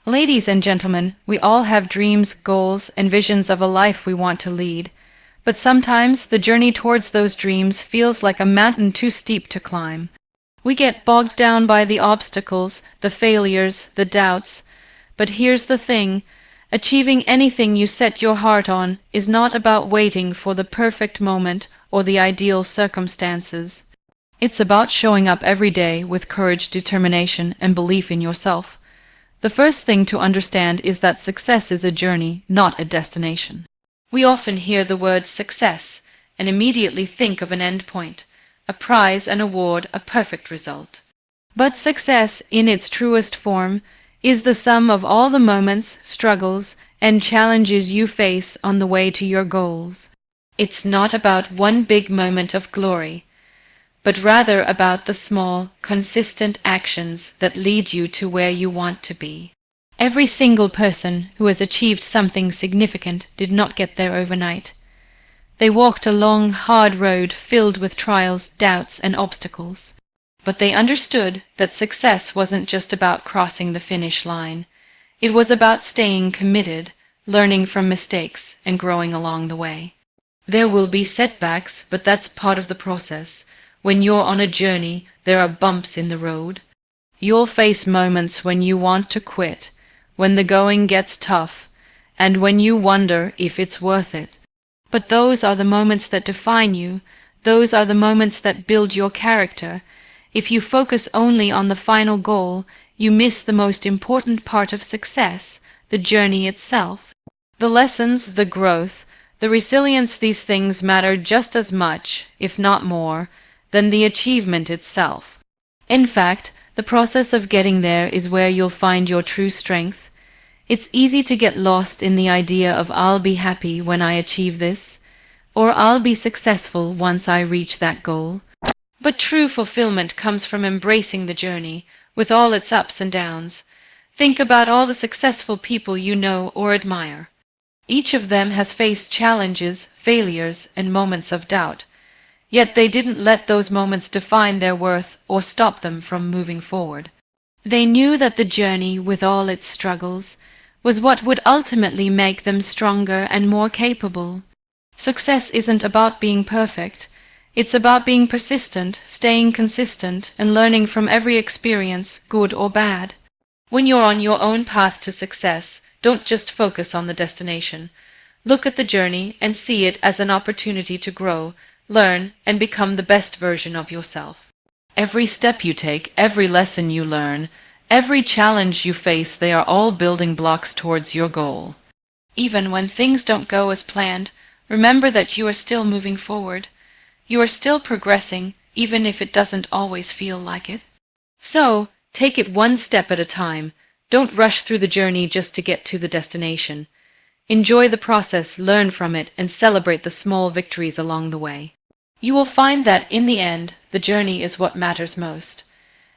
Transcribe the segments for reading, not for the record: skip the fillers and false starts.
Ladies and gentlemen, we all have dreams, goals, and visions of a life we want to lead. But sometimes the journey towards those dreams feels like a mountain too steep to climb. We get bogged down by the obstacles, the failures, the doubts. But here's the thing, achieving anything you set your heart on is not about waiting for the perfect moment or the ideal circumstances. It's about showing up every day with courage, determination, and belief in yourself. The first thing to understand is that success is a journey, not a destination. We often hear the word success and immediately think of an end point, a prize, an award, a perfect result. But success, in its truest form, is the sum of all the moments, struggles, and challenges you face on the way to your goals. It's not about one big moment of glory, but rather about the small, consistent actions that lead you to where you want to be. Every single person who has achieved something significant did not get there overnight. They walked a long, hard road filled with trials, doubts, and obstacles. But they understood that success wasn't just about crossing the finish line. It was about staying committed, learning from mistakes, and growing along the way. There will be setbacks, but that's part of the process. When you're on a journey, there are bumps in the road. You'll face moments when you want to quit, when the going gets tough, and when you wonder if it's worth it. But those are the moments that define you. Those are the moments that build your character. If you focus only on the final goal, you miss the most important part of success, the journey itself. The lessons, the growth, the resilience, these things matter just as much, if not more, than the achievement itself. In fact, the process of getting there is where you'll find your true strength. It's easy to get lost in the idea of I'll be happy when I achieve this, or I'll be successful once I reach that goal. But true fulfillment comes from embracing the journey, with all its ups and downs. Think about all the successful people you know or admire. Each of them has faced challenges, failures, and moments of doubt. Yet they didn't let those moments define their worth or stop them from moving forward. They knew that the journey, with all its struggles, was what would ultimately make them stronger and more capable. Success isn't about being perfect. It's about being persistent, staying consistent, and learning from every experience, good or bad. When you're on your own path to success, don't just focus on the destination. Look at the journey and see it as an opportunity to grow, learn, and become the best version of yourself. Every step you take, every lesson you learn, every challenge you face, they are all building blocks towards your goal. Even when things don't go as planned, remember that you are still moving forward. You are still progressing, even if it doesn't always feel like it. So, take it one step at a time. Don't rush through the journey just to get to the destination. Enjoy the process, learn from it, and celebrate the small victories along the way. You will find that, in the end, the journey is what matters most.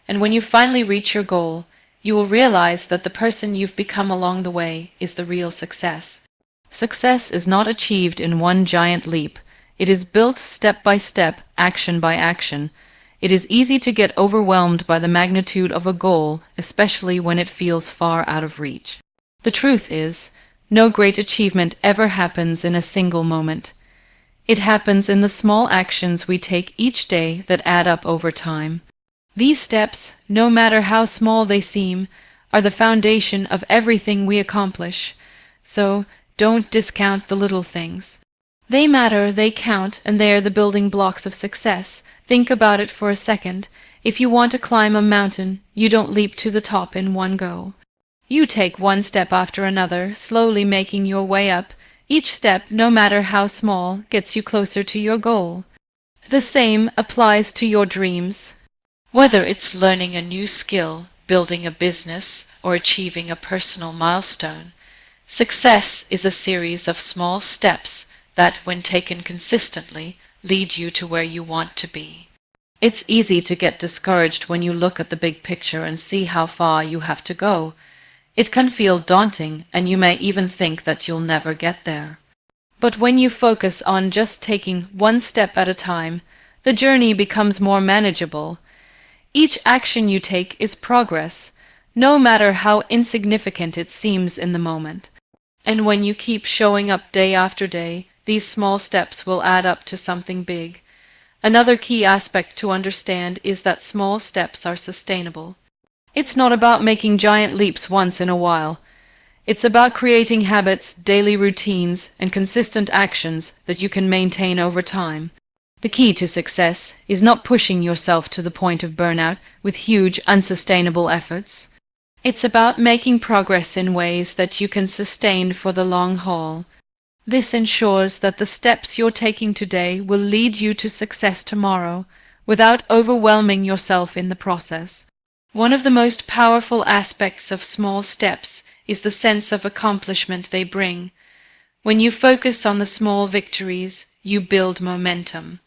And when you finally reach your goal, you will realize that the person you've become along the way is the real success. Success is not achieved in one giant leap. It is built step by step, action by action. It is easy to get overwhelmed by the magnitude of a goal, especially when it feels far out of reach. The truth is, no great achievement ever happens in a single moment. It happens in the small actions we take each day that add up over time. These steps, no matter how small they seem, are the foundation of everything we accomplish. So, don't discount the little things. They matter, they count, and they are the building blocks of success. Think about it for a second. If you want to climb a mountain, you don't leap to the top in one go. You take one step after another, slowly making your way up. Each step, no matter how small, gets you closer to your goal. The same applies to your dreams. Whether it's learning a new skill, building a business, or achieving a personal milestone, success is a series of small steps that, when taken consistently, lead you to where you want to be. It's easy to get discouraged when you look at the big picture and see how far you have to go. It can feel daunting, and you may even think that you'll never get there. But when you focus on just taking one step at a time, the journey becomes more manageable. Each action you take is progress. no matter how insignificant it seems in the moment. And when you keep showing up day after day, these small steps will add up to something big. Another key aspect to understand is that small steps are sustainable. It's not about making giant leaps once in a while. It's about creating habits, daily routines, and consistent actions that you can maintain over time. The key to success is not pushing yourself to the point of burnout with huge, unsustainable efforts. It's about making progress in ways that you can sustain for the long haul. This ensures that the steps you're taking today will lead you to success tomorrow without overwhelming yourself in the process. One of the most powerful aspects of small steps is the sense of accomplishment they bring. When you focus on the small victories, you build momentum.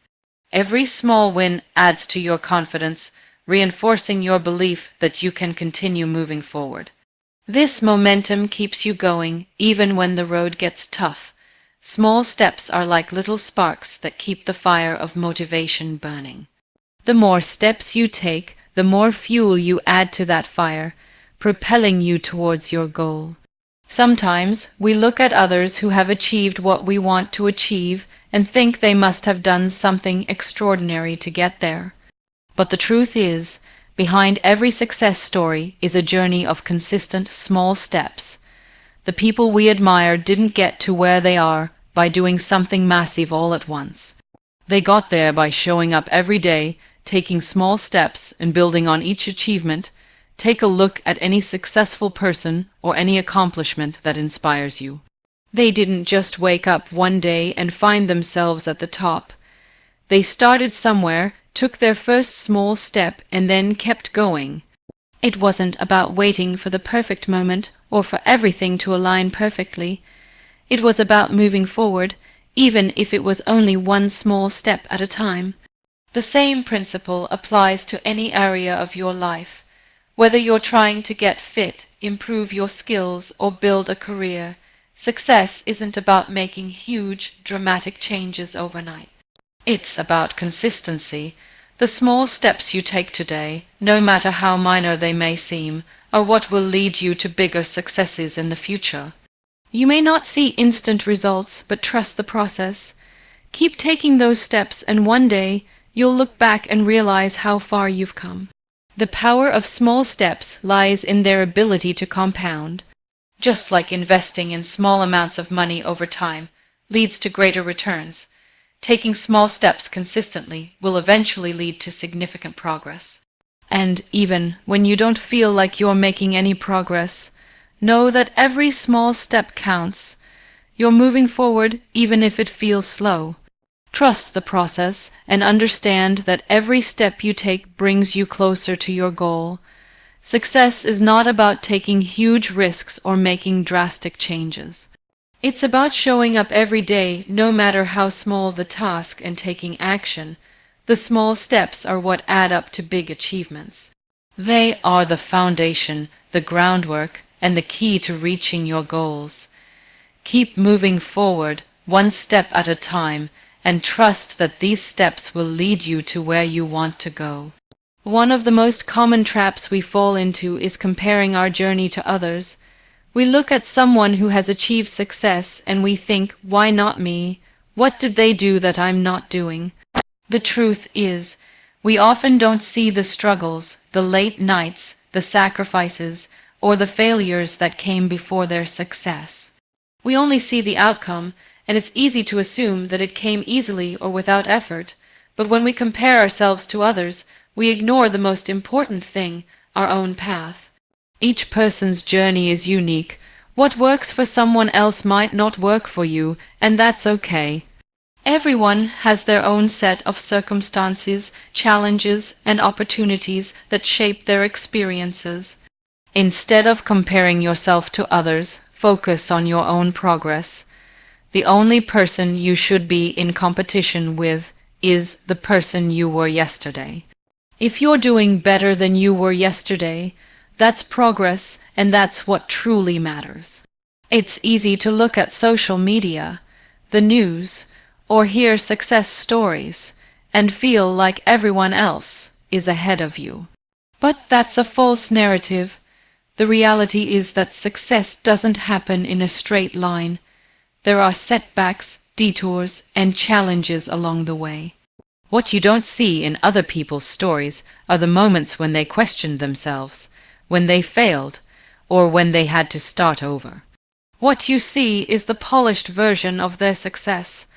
Every small win adds to your confidence, reinforcing your belief that you can continue moving forward. This momentum keeps you going even when the road gets tough. Small steps are like little sparks that keep the fire of motivation burning. The more steps you take, the more fuel you add to that fire, propelling you towards your goal. Sometimes we look at others who have achieved what we want to achieve and think they must have done something extraordinary to get there. But the truth is, behind every success story is a journey of consistent small steps. The people we admire didn't get to where they are by doing something massive all at once. They got there by showing up every day, taking small steps and building on each achievement. Take a look at any successful person or any accomplishment that inspires you. They didn't just wake up one day and find themselves at the top. They started somewhere, took their first small step, and then kept going. It wasn't about waiting for the perfect moment or for everything to align perfectly. It was about moving forward, even if it was only one small step at a time. The same principle applies to any area of your life. Whether you're trying to get fit, improve your skills, or build a career, success isn't about making huge, dramatic changes overnight. It's about consistency. The small steps you take today, no matter how minor they may seem, are what will lead you to bigger successes in the future. You may not see instant results, but trust the process. Keep taking those steps, and one day you'll look back and realize how far you've come. The power of small steps lies in their ability to compound. Just like investing in small amounts of money over time leads to greater returns, taking small steps consistently will eventually lead to significant progress. And even when you don't feel like you're making any progress, know that every small step counts. You're moving forward even if it feels slow. Trust the process and understand that every step you take brings you closer to your goal. Success is not about taking huge risks or making drastic changes. It's about showing up every day, no matter how small the task, and taking action. The small steps are what add up to big achievements. They are the foundation, the groundwork, and the key to reaching your goals. Keep moving forward, one step at a time, and trust that these steps will lead you to where you want to go. One of the most common traps we fall into is comparing our journey to others. We look at someone who has achieved success and we think, why not me? What did they do that I'm not doing? The truth is, we often don't see the struggles, the late nights, the sacrifices, or the failures that came before their success. We only see the outcome, and it's easy to assume that it came easily or without effort. But when we compare ourselves to others, we ignore the most important thing, our own path. Each person's journey is unique. What works for someone else might not work for you, and that's okay. Everyone has their own set of circumstances, challenges, and opportunities that shape their experiences. Instead of comparing yourself to others, focus on your own progress. The only person you should be in competition with is the person you were yesterday. If you're doing better than you were yesterday, that's progress, and that's what truly matters. It's easy to look at social media, the news, or hear success stories, and feel like everyone else is ahead of you. But that's a false narrative. The reality is that success doesn't happen in a straight line. There are setbacks, detours, and challenges along the way. What you don't see in other people's stories are the moments when they questioned themselves, when they failed, or when they had to start over. What you see is the polished version of their success,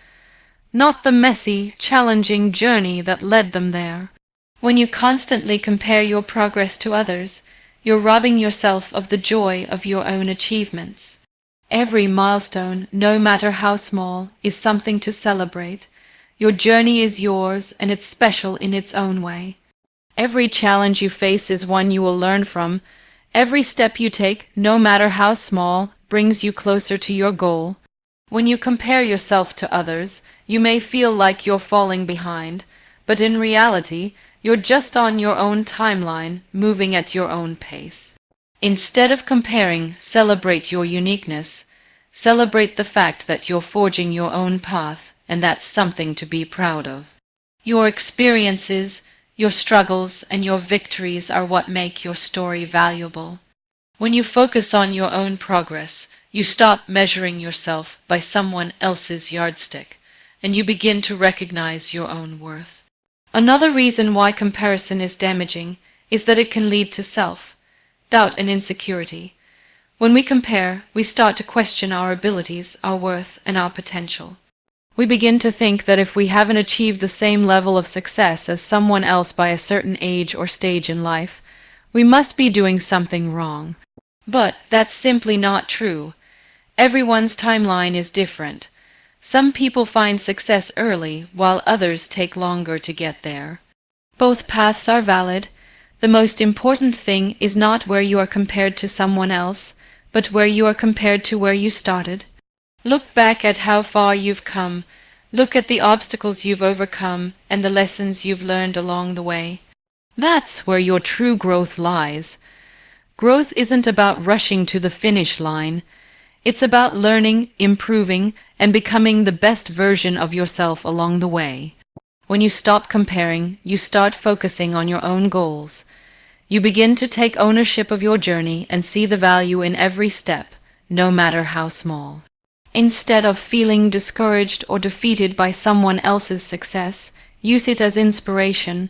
not the messy, challenging journey that led them there. When you constantly compare your progress to others, you're robbing yourself of the joy of your own achievements. Every milestone, no matter how small, is something to celebrate. Your journey is yours, and it's special in its own way. Every challenge you face is one you will learn from. Every step you take, no matter how small, brings you closer to your goal. When you compare yourself to others, you may feel like you're falling behind, but in reality, you're just on your own timeline, moving at your own pace. Instead of comparing, celebrate your uniqueness. Celebrate the fact that you're forging your own path, and that's something to be proud of. Your experiences, your struggles, and your victories are what make your story valuable. When you focus on your own progress, you stop measuring yourself by someone else's yardstick, and you begin to recognize your own worth. Another reason why comparison is damaging is that it can lead to self-doubt and insecurity. When we compare, we start to question our abilities, our worth, and our potential. We begin to think that if we haven't achieved the same level of success as someone else by a certain age or stage in life, we must be doing something wrong. But that's simply not true. Everyone's timeline is different. Some people find success early, while others take longer to get there. Both paths are valid. The most important thing is not where you are compared to someone else, but where you are compared to where you started. Look back at how far you've come. Look at the obstacles you've overcome and the lessons you've learned along the way. That's where your true growth lies. Growth isn't about rushing to the finish line. It's about learning, improving, and becoming the best version of yourself along the way. When you stop comparing, you start focusing on your own goals. You begin to take ownership of your journey and see the value in every step, no matter how small. Instead of feeling discouraged or defeated by someone else's success, use it as inspiration.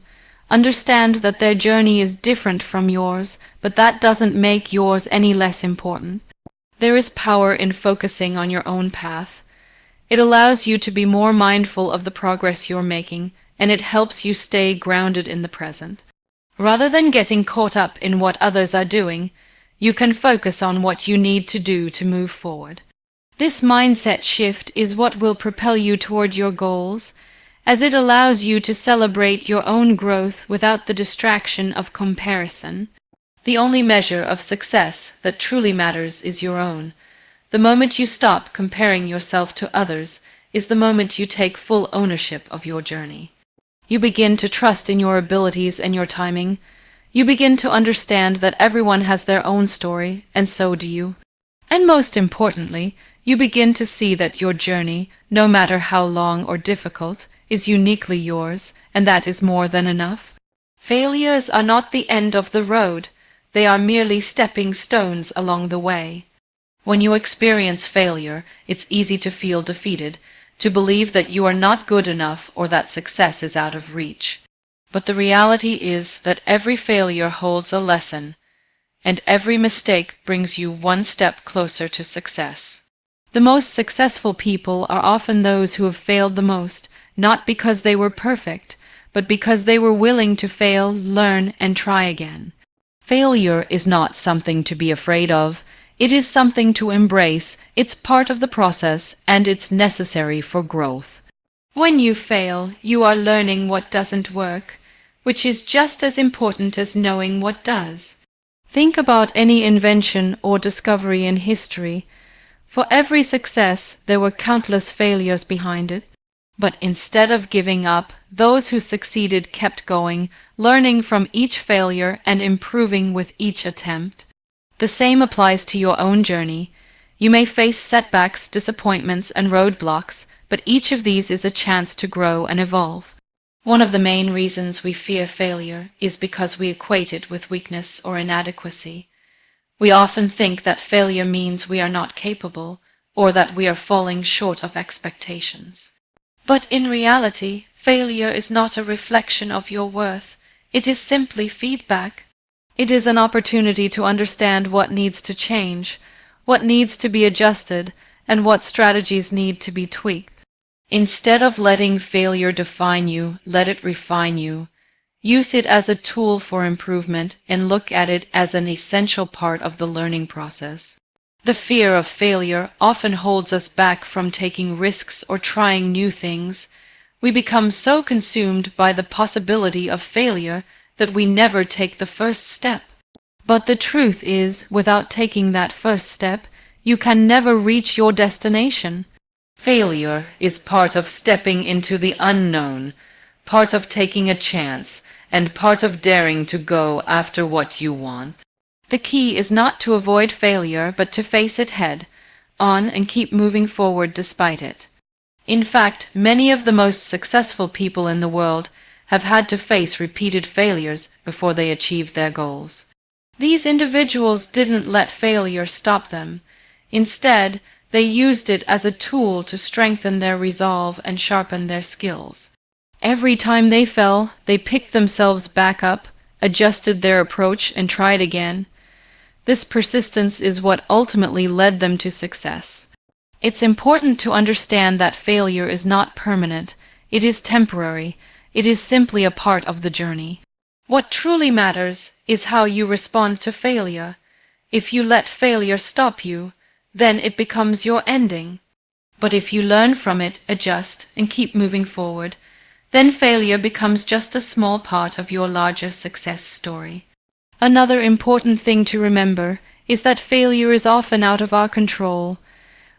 Understand that their journey is different from yours, but that doesn't make yours any less important. There is power in focusing on your own path. It allows you to be more mindful of the progress you're making, and it helps you stay grounded in the present. Rather than getting caught up in what others are doing, you can focus on what you need to do to move forward. This mindset shift is what will propel you toward your goals, as it allows you to celebrate your own growth without the distraction of comparison. The only measure of success that truly matters is your own. The moment you stop comparing yourself to others is the moment you take full ownership of your journey. You begin to trust in your abilities and your timing. You begin to understand that everyone has their own story, and so do you. And most importantly, you begin to see that your journey, no matter how long or difficult, is uniquely yours, and that is more than enough. Failures are not the end of the road. They are merely stepping stones along the way. When you experience failure, it's easy to feel defeated, to believe that you are not good enough or that success is out of reach. But the reality is that every failure holds a lesson, and every mistake brings you one step closer to success. The most successful people are often those who have failed the most, not because they were perfect, but because they were willing to fail, learn, and try again. Failure is not something to be afraid of. It is something to embrace. It's part of the process, and it's necessary for growth. When you fail, you are learning what doesn't work, which is just as important as knowing what does. Think about any invention or discovery in history. For every success, there were countless failures behind it. But instead of giving up, those who succeeded kept going, learning from each failure and improving with each attempt. The same applies to your own journey. You may face setbacks, disappointments, and roadblocks, but each of these is a chance to grow and evolve. One of the main reasons we fear failure is because we equate it with weakness or inadequacy. We often think that failure means we are not capable or that we are falling short of expectations. But in reality, failure is not a reflection of your worth. It is simply feedback. It is an opportunity to understand what needs to change, what needs to be adjusted, and what strategies need to be tweaked. Instead of letting failure define you, let it refine you. Use it as a tool for improvement and look at it as an essential part of the learning process. The fear of failure often holds us back from taking risks or trying new things. We become so consumed by the possibility of failure that we never take the first step. But the truth is, without taking that first step, you can never reach your destination. Failure is part of stepping into the unknown, part of taking a chance, and part of daring to go after what you want. The key is not to avoid failure, but to face it head on and keep moving forward despite it. In fact, many of the most successful people in the world have had to face repeated failures before they achieved their goals. These individuals didn't let failure stop them. Instead, they used it as a tool to strengthen their resolve and sharpen their skills. Every time they fell, they picked themselves back up, adjusted their approach, and tried again. This persistence is what ultimately led them to success. It's important to understand that failure is not permanent. It is temporary. It is simply a part of the journey. What truly matters is how you respond to failure. If you let failure stop you, then it becomes your ending. But if you learn from it, adjust, and keep moving forward, then failure becomes just a small part of your larger success story. Another important thing to remember is that failure is often out of our control.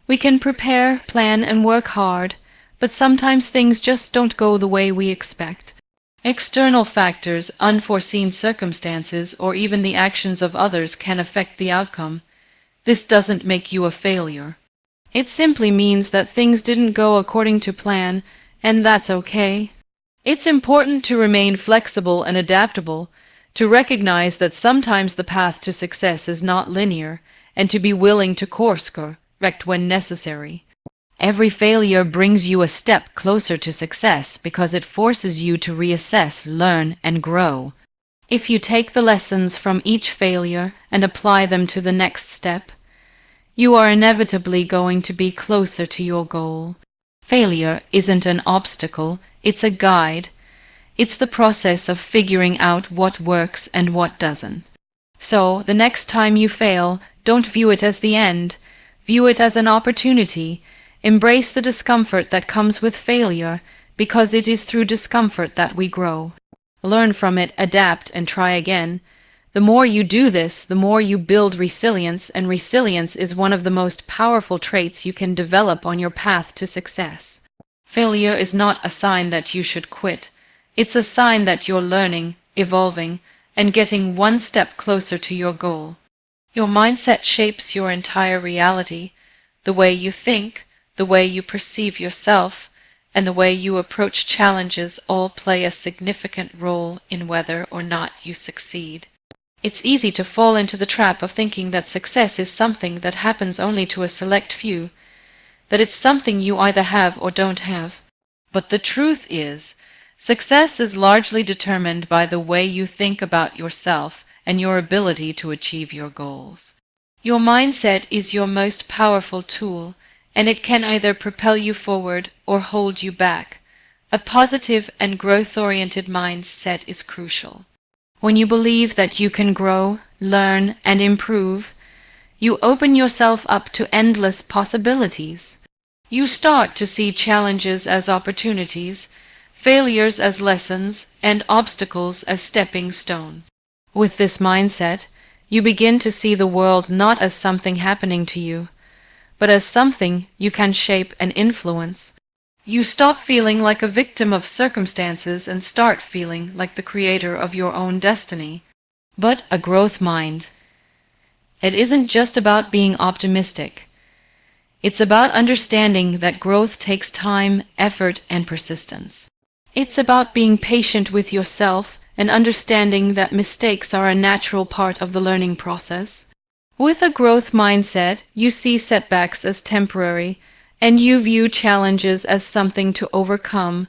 We can prepare, plan, and work hard, but sometimes things just don't go the way we expect. External factors, unforeseen circumstances, or even the actions of others can affect the outcome. This doesn't make you a failure. It simply means that things didn't go according to plan, and that's okay. It's important to remain flexible and adaptable, to recognize that sometimes the path to success is not linear, and to be willing to course-correct when necessary. Every failure brings you a step closer to success because it forces you to reassess, learn, and grow. If you take the lessons from each failure and apply them to the next step, you are inevitably going to be closer to your goal. Failure isn't an obstacle, it's a guide. It's the process of figuring out what works and what doesn't. So, the next time you fail, don't view it as the end. View it as an opportunity. Embrace the discomfort that comes with failure, because it is through discomfort that we grow. Learn from it, adapt, and try again. The more you do this, the more you build resilience, and resilience is one of the most powerful traits you can develop on your path to success. Failure is not a sign that you should quit. It's a sign that you're learning, evolving, and getting one step closer to your goal. Your mindset shapes your entire reality. The way you think, the way you perceive yourself, and the way you approach challenges all play a significant role in whether or not you succeed. It's easy to fall into the trap of thinking that success is something that happens only to a select few, that it's something you either have or don't have. But the truth is, success is largely determined by the way you think about yourself and your ability to achieve your goals. Your mindset is your most powerful tool, and it can either propel you forward or hold you back. A positive and growth-oriented mindset is crucial. When you believe that you can grow, learn, and improve, you open yourself up to endless possibilities. You start to see challenges as opportunities, failures as lessons, and obstacles as stepping stones. With this mindset, you begin to see the world not as something happening to you, but as something you can shape and influence. You stop feeling like a victim of circumstances and start feeling like the creator of your own destiny. But a growth mind. It isn't just about being optimistic. It's about understanding that growth takes time, effort, and persistence. It's about being patient with yourself and understanding that mistakes are a natural part of the learning process. With a growth mindset, you see setbacks as temporary, and you view challenges as something to overcome,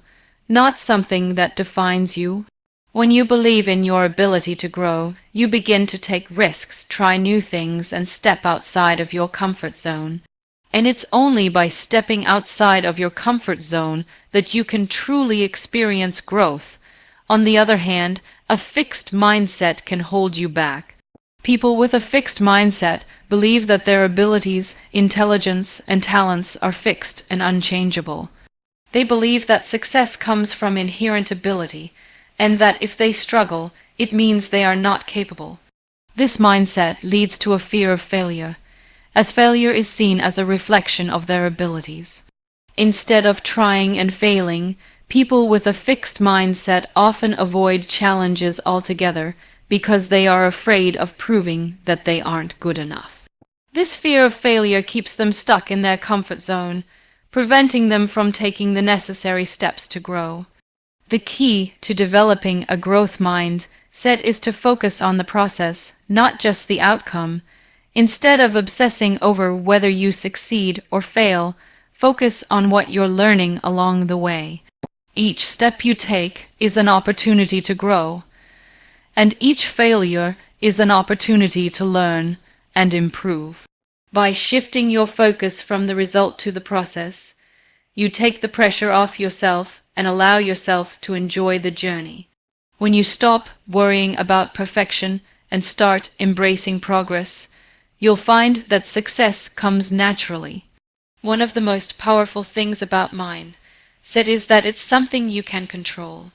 not something that defines you. When you believe in your ability to grow, you begin to take risks, try new things, and step outside of your comfort zone. And it's only by stepping outside of your comfort zone that you can truly experience growth. On the other hand, a fixed mindset can hold you back. People with a fixed mindset believe that their abilities, intelligence, and talents are fixed and unchangeable. They believe that success comes from inherent ability, and that if they struggle, it means they are not capable. This mindset leads to a fear of failure, as failure is seen as a reflection of their abilities. Instead of trying and failing, people with a fixed mindset often avoid challenges altogether because they are afraid of proving that they aren't good enough. This fear of failure keeps them stuck in their comfort zone, preventing them from taking the necessary steps to grow. The key to developing a growth mindset is to focus on the process, not just the outcome. Instead of obsessing over whether you succeed or fail, focus on what you're learning along the way. Each step you take is an opportunity to grow, and each failure is an opportunity to learn and improve. By shifting your focus from the result to the process, you take the pressure off yourself and allow yourself to enjoy the journey. When you stop worrying about perfection and start embracing progress, you'll find that success comes naturally. One of the most powerful things about mindset is that it's something you can control.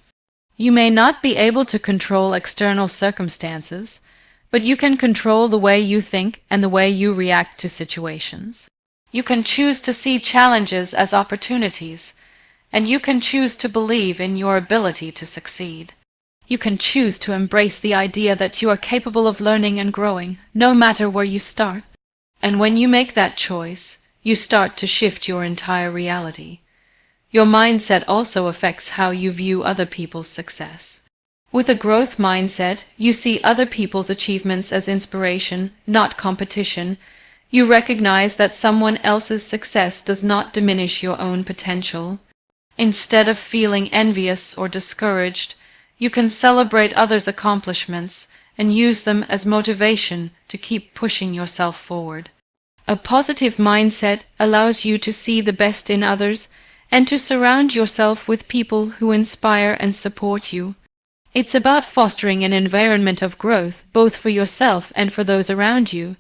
You may not be able to control external circumstances, but you can control the way you think and the way you react to situations. You can choose to see challenges as opportunities, and you can choose to believe in your ability to succeed. You can choose to embrace the idea that you are capable of learning and growing, no matter where you start. And when you make that choice, you start to shift your entire reality. Your mindset also affects how you view other people's success. With a growth mindset, you see other people's achievements as inspiration, not competition. You recognize that someone else's success does not diminish your own potential. Instead of feeling envious or discouraged, you can celebrate others' accomplishments and use them as motivation to keep pushing yourself forward. A positive mindset allows you to see the best in others and to surround yourself with people who inspire and support you. It's about fostering an environment of growth, both for yourself and for those around you.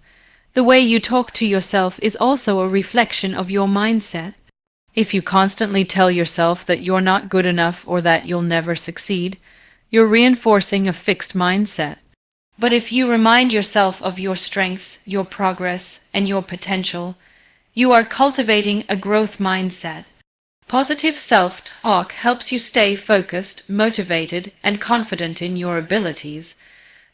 The way you talk to yourself is also a reflection of your mindset. If you constantly tell yourself that you're not good enough or that you'll never succeed, you're reinforcing a fixed mindset. But if you remind yourself of your strengths, your progress, and your potential, you are cultivating a growth mindset. Positive self-talk helps you stay focused, motivated, and confident in your abilities.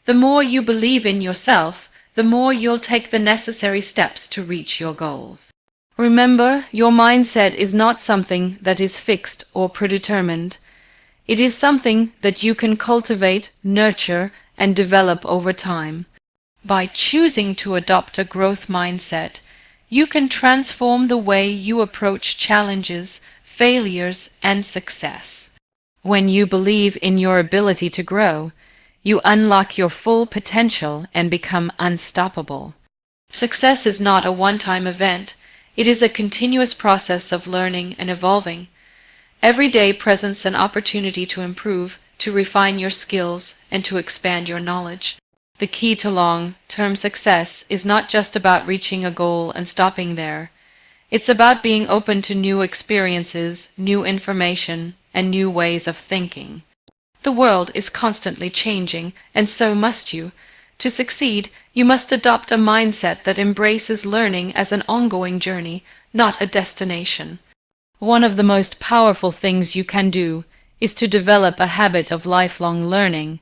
The more you believe in yourself, the more you'll take the necessary steps to reach your goals. Remember, your mindset is not something that is fixed or predetermined. It is something that you can cultivate, nurture, and develop over time. By choosing to adopt a growth mindset, you can transform the way you approach challenges, failures, and success. When you believe in your ability to grow, you unlock your full potential and become unstoppable. Success is not a one-time event. It is a continuous process of learning and evolving. Every day presents an opportunity to improve, to refine your skills, and to expand your knowledge. The key to long-term success is not just about reaching a goal and stopping there. It's about being open to new experiences, new information, and new ways of thinking. The world is constantly changing, and so must you. To succeed, you must adopt a mindset that embraces learning as an ongoing journey, not a destination. One of the most powerful things you can do is to develop a habit of lifelong learning.